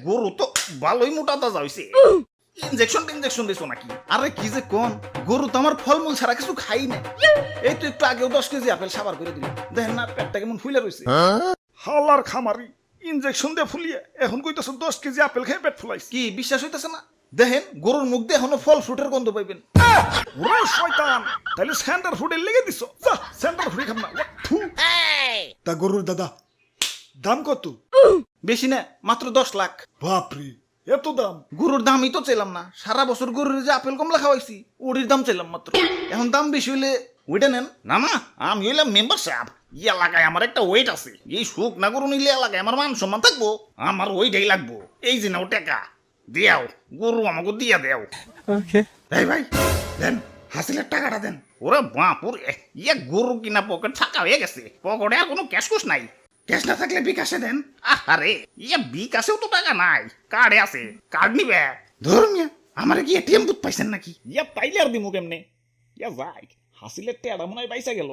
গরু তো ভালোই মোটা তাজা হইছে ইনজেকশন দিছো নাকি আরে কি যে কোন গরু তো আমার ফলমূল ছাড়া কিছু খাই না এই তো একটু আগেও 10 কেজি আপেল সাবার করে দিল দেখেন না পেটটা কেমন ফুলে রইছে হালার খামারি ইনজেকশন দিয়ে ফুলিয়ে এখন কইতাছ 10 কেজি আপেল খেয়ে পেট ফুলাইছে কি বিশ্বাস হইতাছে না দেখেন গরুর মুখ দিয়ে এখনো ফল ফ্রুটের গন্ধ পাইবেন ওরে শয়তান তাইলে সেন্টার ফুডে লেগে দিছ যা সেন্টার ফুডে খাম না থু। তা গরুর দাদা দাম কত? বেশি না মাত্র 10 লাখ বাপরে এত দাম! গরুর দামই তো চাইলাম না সারা বছর গরুর যে আপেল কমলা খাওয়াইছি ওটির দাম চাইলাম মাত্র এখন দাম বেশি হইলে ওইটা নেন না না আমি হইলাম মেম্বার সাহেব এলাকায় আমার একটা ওয়েট আছে এই সুখ না গরু নিলে এলাকায় আমার মান সম্মান থাকবো আমার ওইটাই লাগবো এই যে নাও টাকা দিয়াও গরু আমাকে দিয়া দেও এই ভাই দেন হাসিলের টাকাটা দেন ওরে বাপুরে গরু কিনা পকেট ফাঁকা হয়ে গেছে পকেটে আর কোনো ক্যাশ কুশ নাই ক্যাশ না থাকলে বিকাশে দেন আরে বিকাশেও তো টাকা নাই কার্ডে আছে কার্ড নিবে ধরুন আমার কি এটিএম বুথ পাইছেন নাকি পাইলে আর দিমু কেমনে যাই হাসিলের টেড়া মনে হয় পাইসা গেল